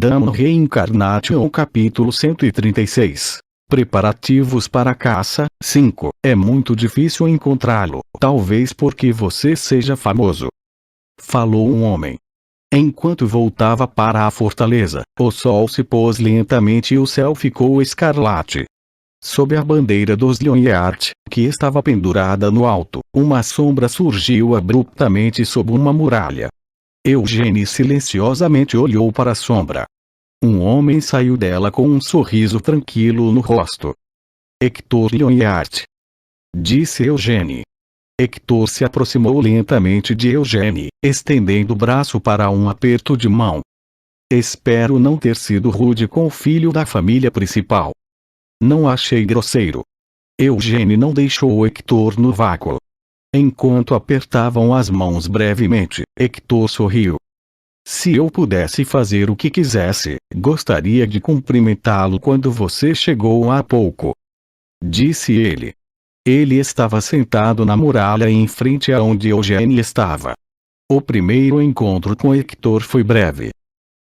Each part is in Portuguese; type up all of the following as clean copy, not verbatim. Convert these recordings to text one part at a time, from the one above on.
Gundam Reincarnation capítulo 136. Preparativos para a caça. 5. É muito difícil encontrá-lo, talvez porque você seja famoso. Falou um homem. Enquanto voltava para a fortaleza, o sol se pôs lentamente e o céu ficou escarlate. Sob a bandeira dos Lionheart, que estava pendurada no alto, uma sombra surgiu abruptamente sob uma muralha. Eugênie silenciosamente olhou para a sombra. Um homem saiu dela com um sorriso tranquilo no rosto. Hector Lionheart, disse Eugênie. Hector se aproximou lentamente de Eugênie, estendendo o braço para um aperto de mão. Espero não ter sido rude com o filho da família principal. Não achei grosseiro. Eugênie não deixou Hector no vácuo. Enquanto apertavam as mãos brevemente, Hector sorriu. Se eu pudesse fazer o que quisesse, gostaria de cumprimentá-lo quando você chegou há pouco. Disse ele. Ele estava sentado na muralha em frente a onde Eugênie estava. O primeiro encontro com Hector foi breve.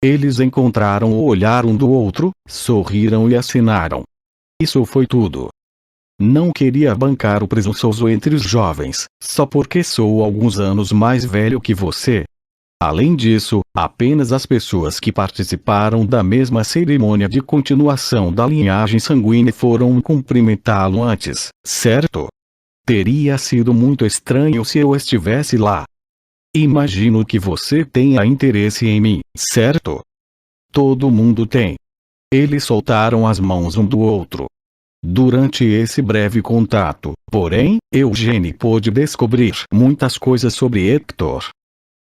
Eles encontraram o olhar um do outro, sorriram e acinaram. Isso foi tudo. Não queria bancar o presunçoso entre os jovens, só porque sou alguns anos mais velho que você. Além disso, apenas as pessoas que participaram da mesma cerimônia de continuação da linhagem sanguínea foram cumprimentá-lo antes, certo? Teria sido muito estranho se eu estivesse lá. Imagino que você tenha interesse em mim, certo? Todo mundo tem. Eles soltaram as mãos um do outro. Durante esse breve contato, porém, Eugênie pôde descobrir muitas coisas sobre Hector.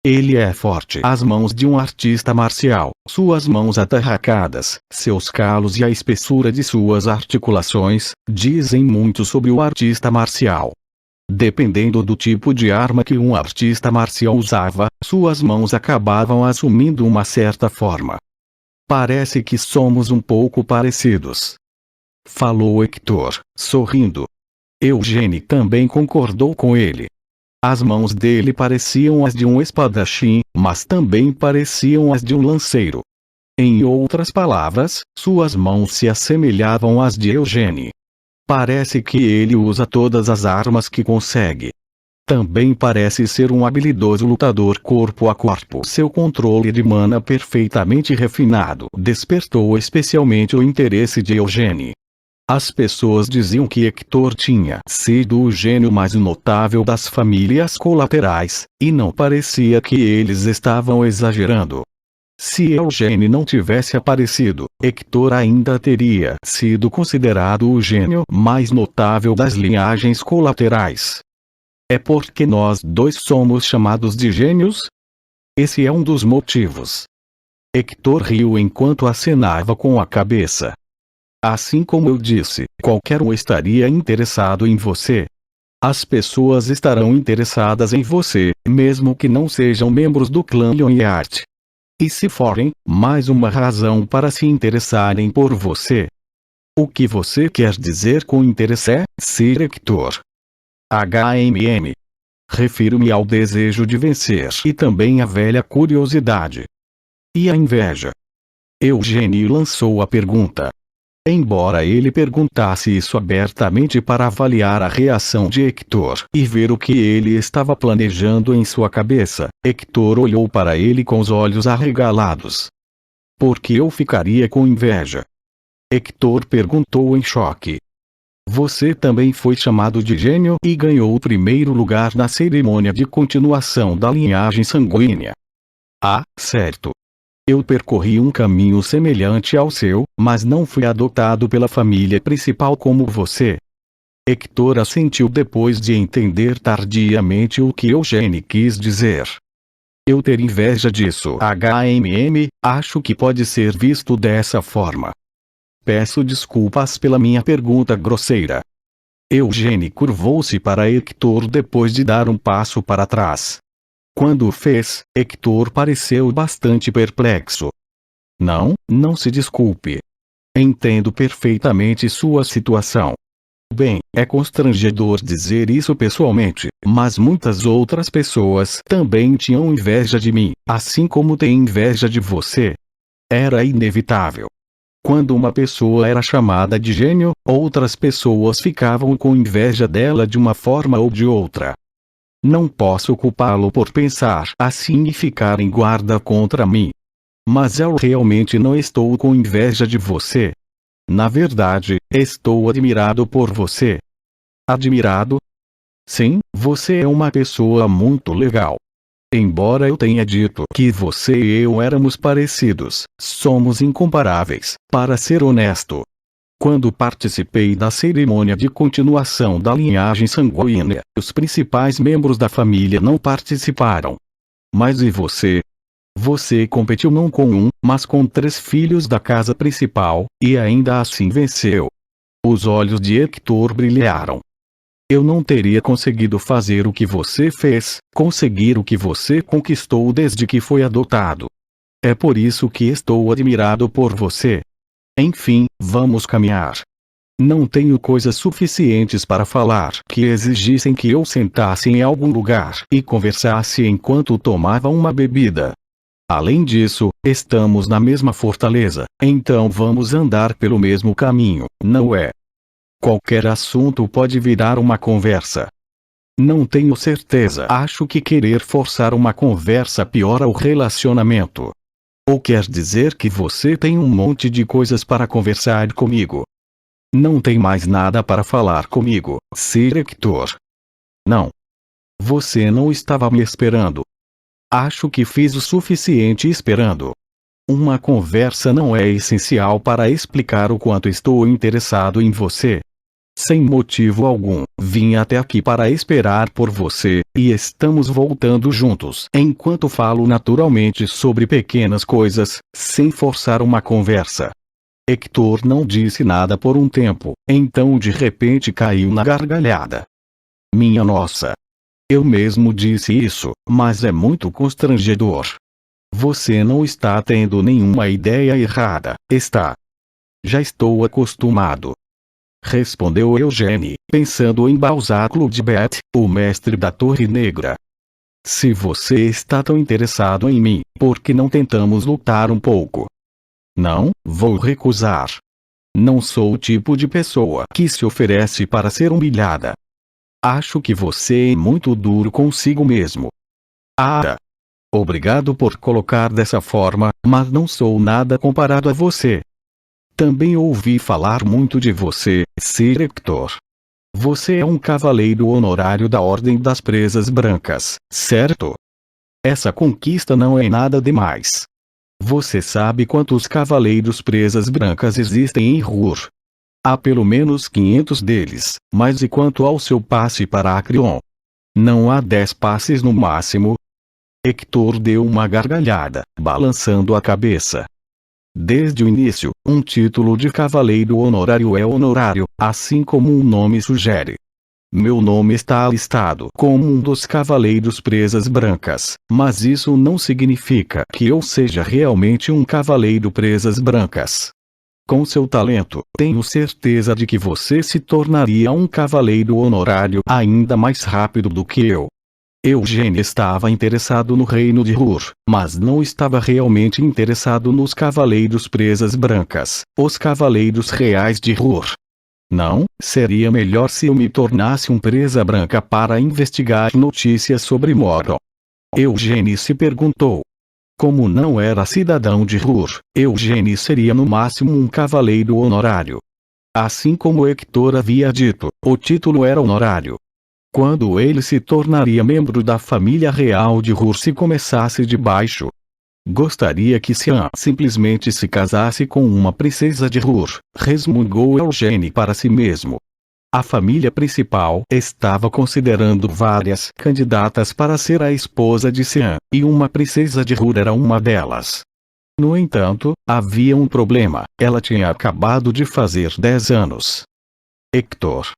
Ele é forte às mãos de um artista marcial, suas mãos atarracadas, seus calos e a espessura de suas articulações, dizem muito sobre o artista marcial. Dependendo do tipo de arma que um artista marcial usava, suas mãos acabavam assumindo uma certa forma. Parece que somos um pouco parecidos. Falou Hector, sorrindo. Eugênie também concordou com ele. As mãos dele pareciam as de um espadachim, mas também pareciam as de um lanceiro. Em outras palavras, suas mãos se assemelhavam às de Eugênie. Parece que ele usa todas as armas que consegue. Também parece ser um habilidoso lutador corpo a corpo. Seu controle de mana perfeitamente refinado despertou especialmente o interesse de Eugênie. As pessoas diziam que Hector tinha sido o gênio mais notável das famílias colaterais, e não parecia que eles estavam exagerando. Se Eugênie não tivesse aparecido, Hector ainda teria sido considerado o gênio mais notável das linhagens colaterais. É porque nós dois somos chamados de gênios? Esse é um dos motivos. Hector riu enquanto acenava com a cabeça. Assim como eu disse, qualquer um estaria interessado em você. As pessoas estarão interessadas em você, mesmo que não sejam membros do clã Lionheart. E se forem, mais uma razão para se interessarem por você. O que você quer dizer com interesse é, Sir Hector? HMM. Refiro-me ao desejo de vencer e também à velha curiosidade. E a inveja? Eugênie lançou a pergunta. Embora ele perguntasse isso abertamente para avaliar a reação de Hector e ver o que ele estava planejando em sua cabeça, Hector olhou para ele com os olhos arregalados. Por que eu ficaria com inveja? Hector perguntou em choque. Você também foi chamado de gênio e ganhou o primeiro lugar na cerimônia de continuação da linhagem sanguínea. Ah, certo. Eu percorri um caminho semelhante ao seu, mas não fui adotado pela família principal como você. Hector assentiu depois de entender tardiamente o que Eugênie quis dizer. Eu ter inveja disso. Acho que pode ser visto dessa forma. Peço desculpas pela minha pergunta grosseira. Eugênie curvou-se para Hector depois de dar um passo para trás. Quando o fez, Hector pareceu bastante perplexo. Não se desculpe. Entendo perfeitamente sua situação. Bem, é constrangedor dizer isso pessoalmente, mas muitas outras pessoas também tinham inveja de mim, assim como têm inveja de você. Era inevitável. Quando uma pessoa era chamada de gênio, outras pessoas ficavam com inveja dela de uma forma ou de outra. Não posso culpá-lo por pensar assim e ficar em guarda contra mim. Mas eu realmente não estou com inveja de você. Na verdade, estou admirado por você. Admirado? Sim, você é uma pessoa muito legal. Embora eu tenha dito que você e eu éramos parecidos, somos incomparáveis, para ser honesto. Quando participei da cerimônia de continuação da linhagem sanguínea, os principais membros da família não participaram. Mas e você? Você competiu não com um, mas com 3 filhos da casa principal, e ainda assim venceu. Os olhos de Hector brilharam. Eu não teria conseguido fazer o que você fez, conseguir o que você conquistou desde que foi adotado. É por isso que estou admirado por você. Enfim, vamos caminhar. Não tenho coisas suficientes para falar que exigissem que eu sentasse em algum lugar e conversasse enquanto tomava uma bebida. Além disso, estamos na mesma fortaleza, então vamos andar pelo mesmo caminho, não é? Qualquer assunto pode virar uma conversa. Não tenho certeza. Acho que querer forçar uma conversa piora o relacionamento. Ou quer dizer que você tem um monte de coisas para conversar comigo? Não tem mais nada para falar comigo, Sr. Hector. Não. Você não estava me esperando. Acho que fiz o suficiente esperando. Uma conversa não é essencial para explicar o quanto estou interessado em você. Sem motivo algum, vim até aqui para esperar por você, e estamos voltando juntos. Enquanto falo naturalmente sobre pequenas coisas, sem forçar uma conversa. Hector não disse nada por um tempo, então de repente caiu na gargalhada. Minha nossa! Eu mesmo disse isso, mas é muito constrangedor. Você não está tendo nenhuma ideia errada, está? Já estou acostumado. Respondeu Eugênie, pensando em Balzac Ludbet, o mestre da Torre Negra. Se você está tão interessado em mim, por que não tentamos lutar um pouco? Não, vou recusar. Não sou o tipo de pessoa que se oferece para ser humilhada. Acho que você é muito duro consigo mesmo. Ah! Obrigado por colocar dessa forma, mas não sou nada comparado a você. Também ouvi falar muito de você, Sr. Hector. Você é um cavaleiro honorário da Ordem das Presas Brancas, certo? Essa conquista não é nada demais. Você sabe quantos cavaleiros presas brancas existem em Ruhr? Há pelo menos 500 deles, mas e quanto ao seu passe para Acreon? Não há 10 passes no máximo? Hector deu uma gargalhada, balançando a cabeça. Desde o início, um título de cavaleiro honorário é honorário, assim como o nome sugere. Meu nome está listado como um dos cavaleiros presas brancas, mas isso não significa que eu seja realmente um cavaleiro presas brancas. Com seu talento, tenho certeza de que você se tornaria um cavaleiro honorário ainda mais rápido do que eu. Eugênie estava interessado no reino de Ruhr, mas não estava realmente interessado nos cavaleiros presas brancas, os cavaleiros reais de Ruhr. Não, seria melhor se eu me tornasse um presa branca para investigar notícias sobre Mordor. Eugênie se perguntou. Como não era cidadão de Ruhr, Eugênie seria no máximo um cavaleiro honorário. Assim como Hector havia dito, o título era honorário. Quando ele se tornaria membro da família real de Ruhr se começasse de baixo? Gostaria que Sian simplesmente se casasse com uma princesa de Ruhr, resmungou Eugênie para si mesmo. A família principal estava considerando várias candidatas para ser a esposa de Sian, e uma princesa de Ruhr era uma delas. No entanto, havia um problema, ela tinha acabado de fazer 10 anos. Hector.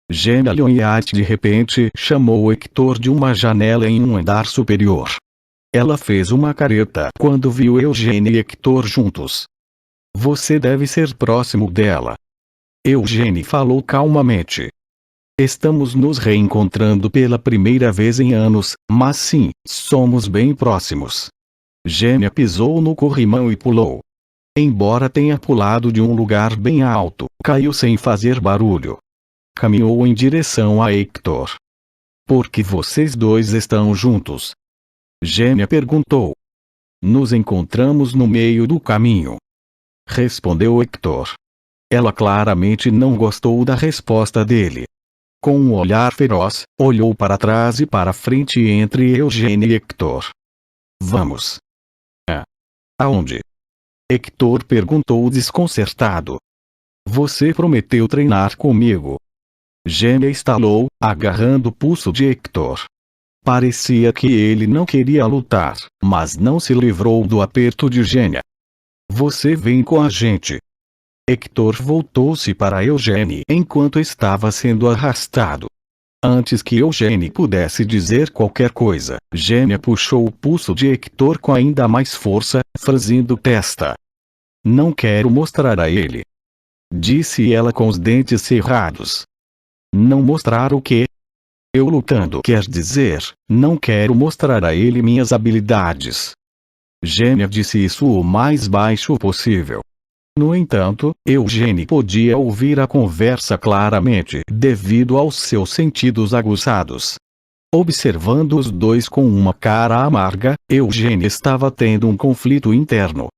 Gênia Leoniat de repente chamou Hector de uma janela em um andar superior. Ela fez uma careta quando viu Eugênie e Hector juntos. Você deve ser próximo dela. Eugênie falou calmamente. Estamos nos reencontrando pela primeira vez em anos, mas sim, somos bem próximos. Gênia pisou no corrimão e pulou. Embora tenha pulado de um lugar bem alto, caiu sem fazer barulho. Caminhou em direção a Hector. Por que vocês dois estão juntos? Gênia perguntou. Nos encontramos no meio do caminho. Respondeu Hector. Ela claramente não gostou da resposta dele. Com um olhar feroz, olhou para trás e para frente entre Eugênia e Hector. Vamos. Aonde? Hector perguntou desconcertado. Você prometeu treinar comigo. Gênia estalou, agarrando o pulso de Hector. Parecia que ele não queria lutar, mas não se livrou do aperto de Gênia. Você vem com a gente. Hector voltou-se para Eugênia enquanto estava sendo arrastado. Antes que Eugênia pudesse dizer qualquer coisa, Gênia puxou o pulso de Hector com ainda mais força, franzindo testa. Não quero mostrar a ele. Disse ela com os dentes cerrados. Não mostrar o quê? Eu lutando quer dizer, não quero mostrar a ele minhas habilidades. Gênia disse isso o mais baixo possível. No entanto, Eugênia podia ouvir a conversa claramente devido aos seus sentidos aguçados. Observando os dois com uma cara amarga, Eugênia estava tendo um conflito interno.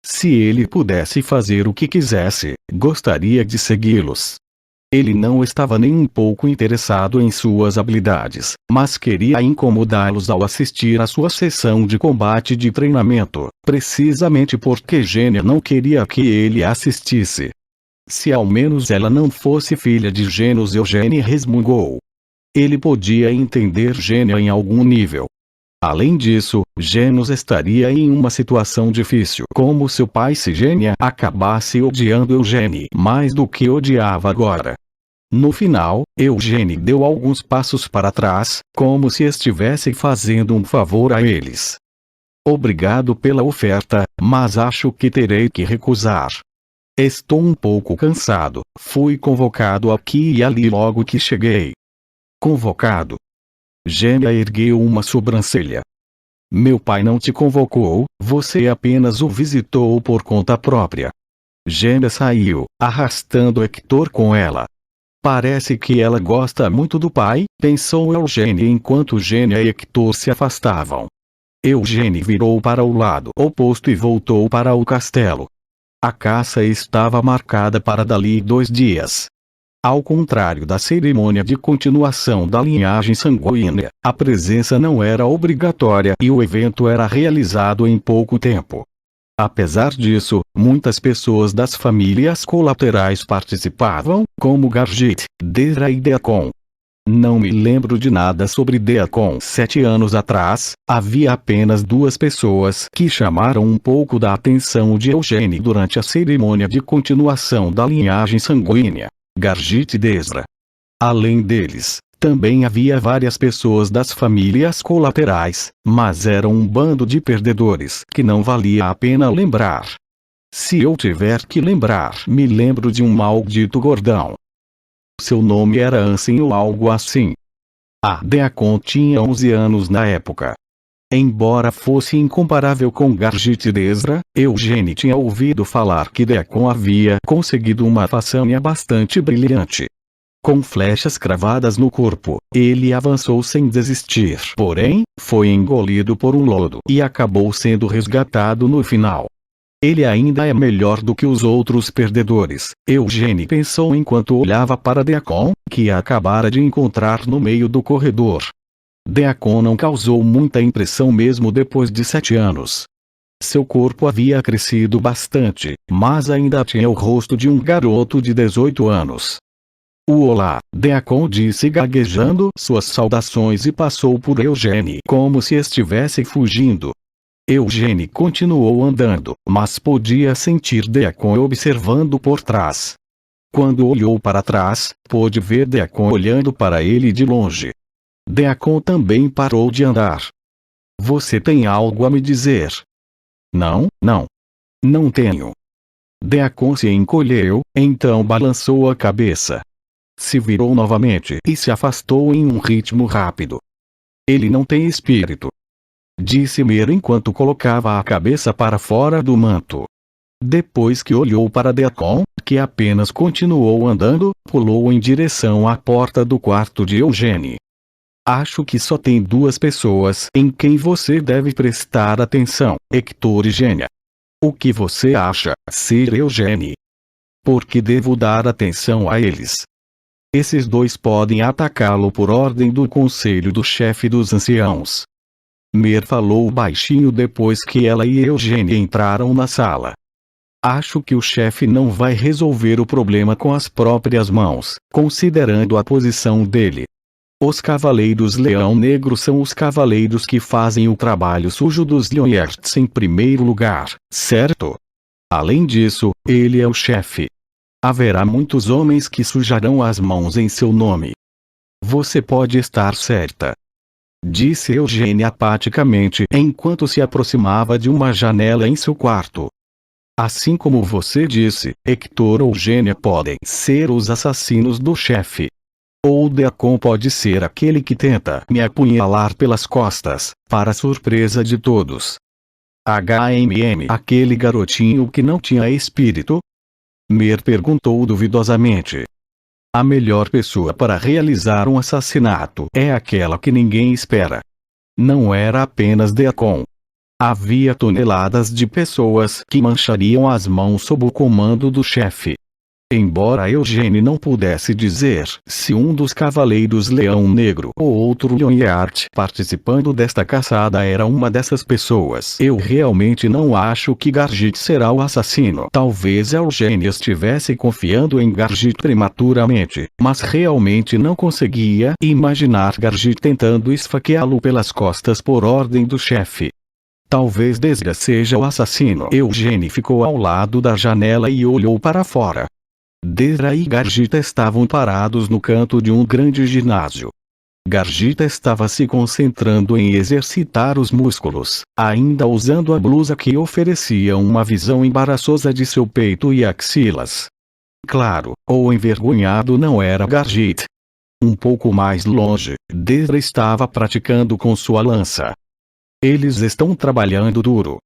Se ele pudesse fazer o que quisesse, gostaria de segui-los. Ele não estava nem um pouco interessado em suas habilidades, mas queria incomodá-los ao assistir à sua sessão de combate de treinamento, precisamente porque Gênia não queria que ele assistisse. Se ao menos ela não fosse filha de Genos, Eugênia resmungou. Ele podia entender Gênia em algum nível. Além disso, Genos estaria em uma situação difícil como seu pai se Gênia acabasse odiando Eugênia mais do que odiava agora. No final, Eugênia deu alguns passos para trás, como se estivesse fazendo um favor a eles. Obrigado pela oferta, mas acho que terei que recusar. Estou um pouco cansado, fui convocado aqui e ali logo que cheguei. Convocado? Gênia ergueu uma sobrancelha. Meu pai não te convocou, você apenas o visitou por conta própria. Gênia saiu, arrastando Hector com ela. Parece que ela gosta muito do pai, pensou Eugênia enquanto Gênia e Hector se afastavam. Eugênia virou para o lado oposto e voltou para o castelo. A caça estava marcada para dali 2 dias. Ao contrário da cerimônia de continuação da linhagem sanguínea, a presença não era obrigatória e o evento era realizado em pouco tempo. Apesar disso, muitas pessoas das famílias colaterais participavam, como Gargit, Desra e Deacon. Não me lembro de nada sobre Deacon. 7 anos atrás, havia apenas 2 pessoas que chamaram um pouco da atenção de Eugênia durante a cerimônia de continuação da linhagem sanguínea: Gargit e Desra. Além deles, também havia várias pessoas das famílias colaterais, mas eram um bando de perdedores que não valia a pena lembrar. Se eu tiver que lembrar, me lembro de um maldito gordão. Seu nome era Ansem ou algo assim. A Deacon tinha 11 anos na época. Embora fosse incomparável com Gargit e Desra, Eugênia tinha ouvido falar que Deacon havia conseguido uma façanha bastante brilhante. Com flechas cravadas no corpo, ele avançou sem desistir. Porém, foi engolido por um lodo e acabou sendo resgatado no final. Ele ainda é melhor do que os outros perdedores, Eugênia pensou enquanto olhava para Deacon, que acabara de encontrar no meio do corredor. Deacon não causou muita impressão mesmo depois de 7 anos. Seu corpo havia crescido bastante, mas ainda tinha o rosto de um garoto de 18 anos. Olá, Deacon disse gaguejando suas saudações e passou por Eugênia como se estivesse fugindo. Eugênia continuou andando, mas podia sentir Deacon observando por trás. Quando olhou para trás, pôde ver Deacon olhando para ele de longe. Deacon também parou de andar. Você tem algo a me dizer? Não, não. Não tenho. Deacon se encolheu, então balançou a cabeça. Se virou novamente e se afastou em um ritmo rápido. Ele não tem espírito, disse Mer enquanto colocava a cabeça para fora do manto. Depois que olhou para Deacon, que apenas continuou andando, pulou em direção à porta do quarto de Eugênie. Acho que só tem duas pessoas em quem você deve prestar atenção, Hector e Gênia. O que você acha, Sir Eugênie? Por que devo dar atenção a eles? Esses dois podem atacá-lo por ordem do conselho do chefe dos anciãos. Mer falou baixinho depois que ela e Eugênie entraram na sala. Acho que o chefe não vai resolver o problema com as próprias mãos, considerando a posição dele. Os Cavaleiros Leão Negro são os cavaleiros que fazem o trabalho sujo dos Lioyerts em primeiro lugar, certo? Além disso, ele é o chefe. Haverá muitos homens que sujarão as mãos em seu nome. Você pode estar certa, disse Eugênie apaticamente enquanto se aproximava de uma janela em seu quarto. Assim como você disse, Hector ou Gênia podem ser os assassinos do chefe. Ou Deacon pode ser aquele que tenta me apunhalar pelas costas, para surpresa de todos. Aquele garotinho que não tinha espírito? Mer perguntou duvidosamente. A melhor pessoa para realizar um assassinato é aquela que ninguém espera. Não era apenas Deacon. Havia toneladas de pessoas que manchariam as mãos sob o comando do chefe. Embora Eugênie não pudesse dizer se um dos Cavaleiros Leão Negro ou outro Lioyert participando desta caçada era uma dessas pessoas, eu realmente não acho que Gargit será o assassino. Talvez Eugênie estivesse confiando em Gargit prematuramente, mas realmente não conseguia imaginar Gargit tentando esfaqueá-lo pelas costas por ordem do chefe. Talvez Desga seja o assassino. Eugênie ficou ao lado da janela e olhou para fora. Desra e Gargita estavam parados no canto de um grande ginásio. Gargita estava se concentrando em exercitar os músculos, ainda usando a blusa que oferecia uma visão embaraçosa de seu peito e axilas. Claro, o envergonhado não era Gargit. Um pouco mais longe, Desra estava praticando com sua lança. Eles estão trabalhando duro.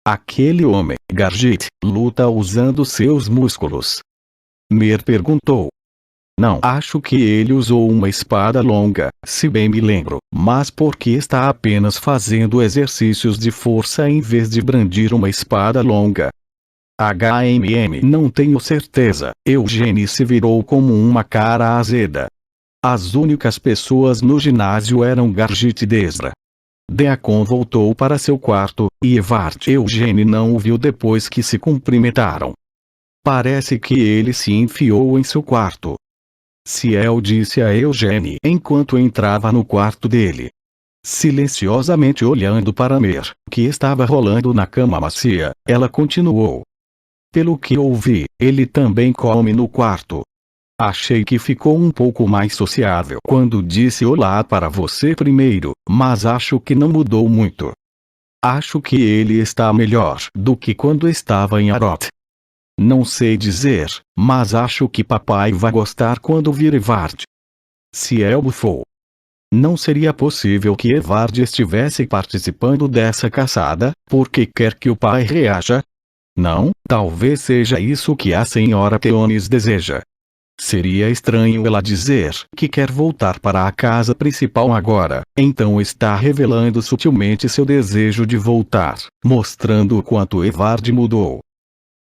Aquele homem, Gargit, luta usando seus músculos. Mer perguntou. Não acho que ele usou uma espada longa, se bem me lembro, mas porque está apenas fazendo exercícios de força em vez de brandir uma espada longa. Não tenho certeza. Eugênie se virou como uma cara azeda. As únicas pessoas no ginásio eram Gargit e Desra. Deacon voltou para seu quarto, e Evard e Eugênie não o viu depois que se cumprimentaram. Parece que ele se enfiou em seu quarto. Ciel disse a Eugênie enquanto entrava no quarto dele. Silenciosamente olhando para Mer, que estava rolando na cama macia, ela continuou. Pelo que ouvi, ele também come no quarto. Achei que ficou um pouco mais sociável quando disse olá para você primeiro, mas acho que não mudou muito. Acho que ele está melhor do que quando estava em Arot. Não sei dizer, mas acho que papai vai gostar quando vir Evard. Ciel bufou. Não seria possível que Evard estivesse participando dessa caçada, porque quer que o pai reaja? Não, talvez seja isso que a senhora Theonis deseja. Seria estranho ela dizer que quer voltar para a casa principal agora, então está revelando sutilmente seu desejo de voltar, mostrando o quanto Evard mudou.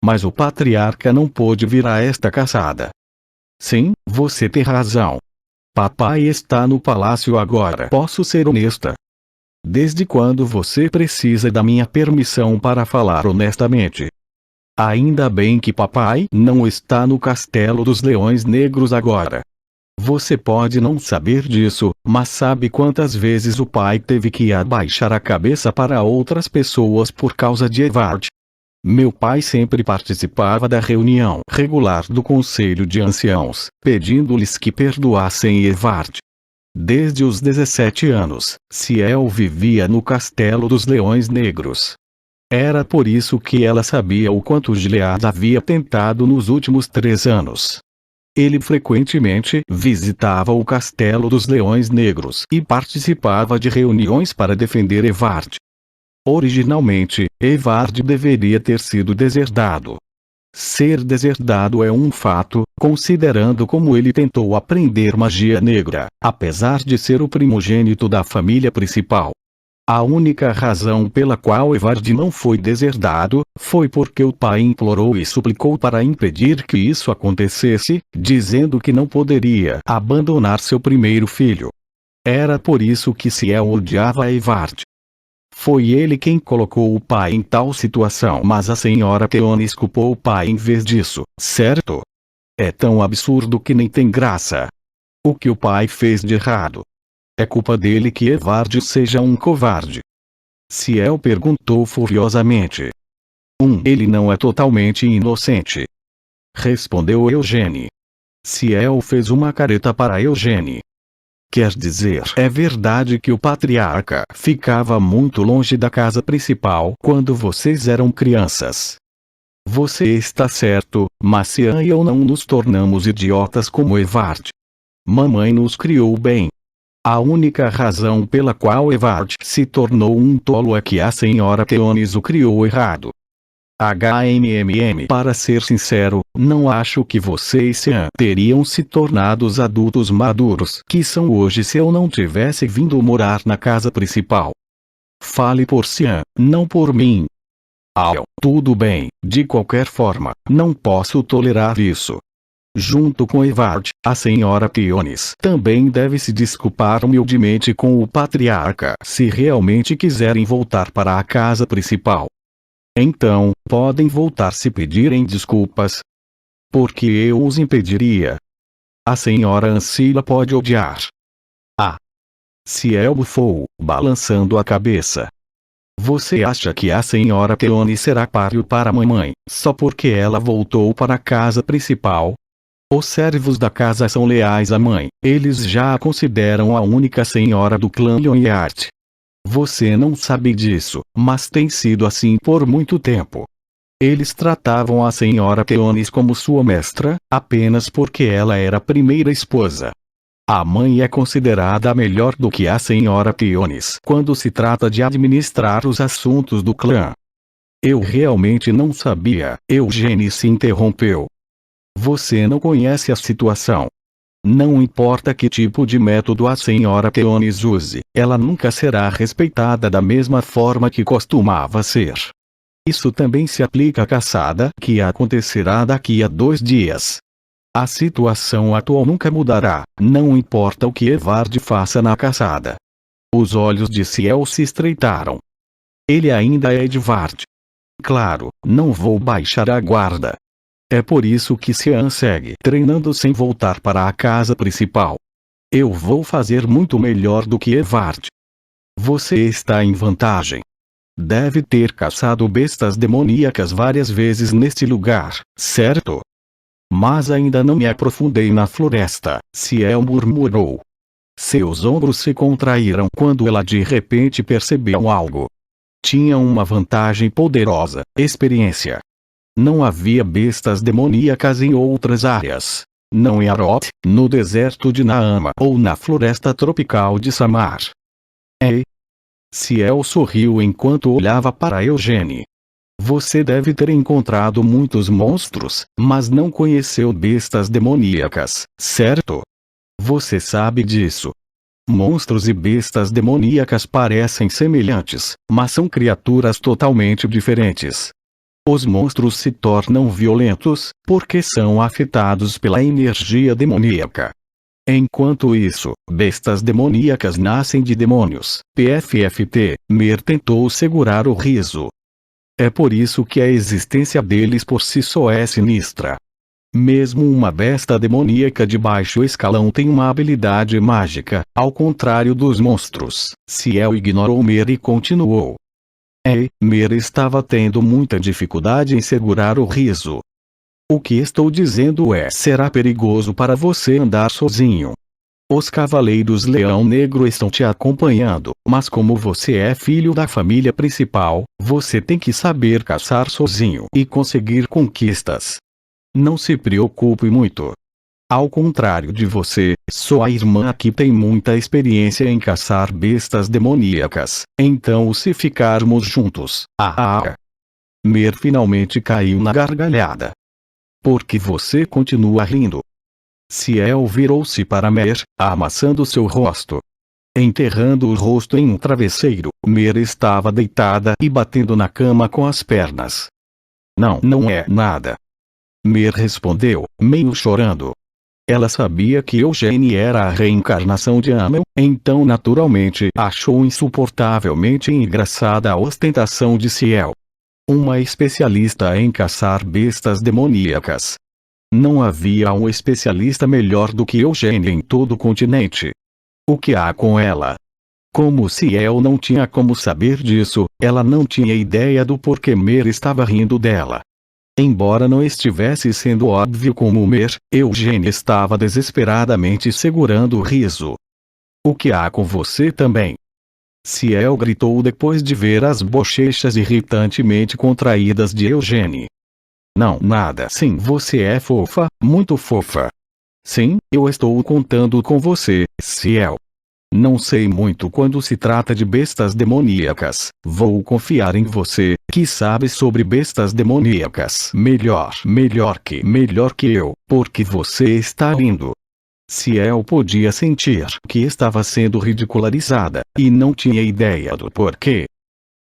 Mas o patriarca não pôde vir a esta caçada. Sim, você tem razão. Papai está no palácio agora. Posso ser honesta? Desde quando você precisa da minha permissão para falar honestamente? Ainda bem que papai não está no Castelo dos Leões Negros agora. Você pode não saber disso, mas sabe quantas vezes o pai teve que abaixar a cabeça para outras pessoas por causa de Evard? Meu pai sempre participava da reunião regular do Conselho de Anciãos, pedindo-lhes que perdoassem Evard. Desde os 17 anos, Ciel vivia no Castelo dos Leões Negros. Era por isso que ela sabia o quanto Gilead havia tentado nos últimos 3 anos. Ele frequentemente visitava o Castelo dos Leões Negros e participava de reuniões para defender Evard. Originalmente, Evard deveria ter sido deserdado, Ser deserdado é um fato, considerando como ele tentou aprender magia negra, apesar de ser o primogênito da família principal. A única razão pela qual Evard não foi deserdado, foi porque o pai implorou e suplicou para impedir que isso acontecesse, dizendo que não poderia abandonar seu primeiro filho. Era por isso que Ciel odiava Evard. Foi ele quem colocou o pai em tal situação, mas a senhora Theonis culpou o pai em vez disso, certo? É tão absurdo que nem tem graça. O que o pai fez de errado? É culpa dele que Evard seja um covarde. Ciel perguntou furiosamente. Ele não é totalmente inocente. Respondeu Eugênie. Ciel fez uma careta para Eugênie. Quer dizer, é verdade que o patriarca ficava muito longe da casa principal quando vocês eram crianças. Você está certo, mas Cian e eu não nos tornamos idiotas como Evard. Mamãe nos criou bem. A única razão pela qual Evard se tornou um tolo é que a senhora Theonis o criou errado. Para ser sincero, não acho que você e Cian teriam se tornado os adultos maduros que são hoje se eu não tivesse vindo morar na casa principal. Fale por Cian, não por mim. Tudo bem, de qualquer forma, não posso tolerar isso. Junto com Evard, a senhora Theonis também deve se desculpar humildemente com o patriarca se realmente quiserem voltar para a casa principal. Então, podem voltar se pedirem desculpas. Porque eu os impediria. A senhora Ancila pode odiar. Ciel bufou, balançando a cabeça. Você acha que a senhora Theonis será páreo para a mamãe, só porque ela voltou para a casa principal? Os servos da casa são leais à mãe, eles já a consideram a única senhora do clã Lyonheart. Você não sabe disso, mas tem sido assim por muito tempo. Eles tratavam a senhora Theonis como sua mestra, apenas porque ela era a primeira esposa. A mãe é considerada melhor do que a senhora Theonis quando se trata de administrar os assuntos do clã. Eu realmente não sabia, Eugênie se interrompeu. Você não conhece a situação. Não importa que tipo de método a senhora Theonis use, ela nunca será respeitada da mesma forma que costumava ser. Isso também se aplica à caçada que acontecerá daqui a 2 dias. A situação atual nunca mudará, não importa o que Evard faça na caçada. Os olhos de Ciel se estreitaram. Ele ainda é Edvard. Claro, não vou baixar a guarda. É por isso que Cian segue treinando sem voltar para a casa principal. Eu vou fazer muito melhor do que Evard. Você está em vantagem. Deve ter caçado bestas demoníacas várias vezes neste lugar, certo? Mas ainda não me aprofundei na floresta, Ciel murmurou. Seus ombros se contraíram quando ela de repente percebeu algo. Tinha uma vantagem poderosa, experiência. Não havia bestas demoníacas em outras áreas. Não em Arot, no deserto de Naama ou na floresta tropical de Samar. Ciel sorriu enquanto olhava para Eugênie. Você deve ter encontrado muitos monstros, mas não conheceu bestas demoníacas, certo? Você sabe disso. Monstros e bestas demoníacas parecem semelhantes, mas são criaturas totalmente diferentes. Os monstros se tornam violentos, porque são afetados pela energia demoníaca. Enquanto isso, bestas demoníacas nascem de demônios. PFFT, Mer tentou segurar o riso. É por isso que a existência deles por si só é sinistra. Mesmo uma besta demoníaca de baixo escalão tem uma habilidade mágica, ao contrário dos monstros. Ciel ignorou Mer e continuou. Mer estava tendo muita dificuldade em segurar o riso. O que estou dizendo será perigoso para você andar sozinho. Os Cavaleiros Leão Negro estão te acompanhando, mas como você é filho da família principal, você tem que saber caçar sozinho e conseguir conquistas. Não se preocupe muito. Ao contrário de você, sua irmã aqui tem muita experiência em caçar bestas demoníacas, então se ficarmos juntos... Mer finalmente caiu na gargalhada. Porque você continua rindo. Ciel virou-se para Mer, amassando seu rosto. Enterrando o rosto em um travesseiro, Mer estava deitada e batendo na cama com as pernas. Não, não é nada. Mer respondeu, meio chorando. Ela sabia que Eugênie era a reencarnação de Amel, então naturalmente achou insuportavelmente engraçada a ostentação de Ciel. Uma especialista em caçar bestas demoníacas. Não havia um especialista melhor do que Eugênie em todo o continente. O que há com ela? Como Ciel não tinha como saber disso, ela não tinha ideia do porquê Mer estava rindo dela. Embora não estivesse sendo óbvio como Mer, Eugênie estava desesperadamente segurando o riso. O que há com você também? Ciel gritou depois de ver as bochechas irritantemente contraídas de Eugênie. Não, nada. Sim, você é fofa, muito fofa. Sim, eu estou contando com você, Ciel. Não sei muito quando se trata de bestas demoníacas. Vou confiar em você, que sabe sobre bestas demoníacas. Melhor que eu, porque você está rindo. Ciel podia sentir que estava sendo ridicularizada, e não tinha ideia do porquê.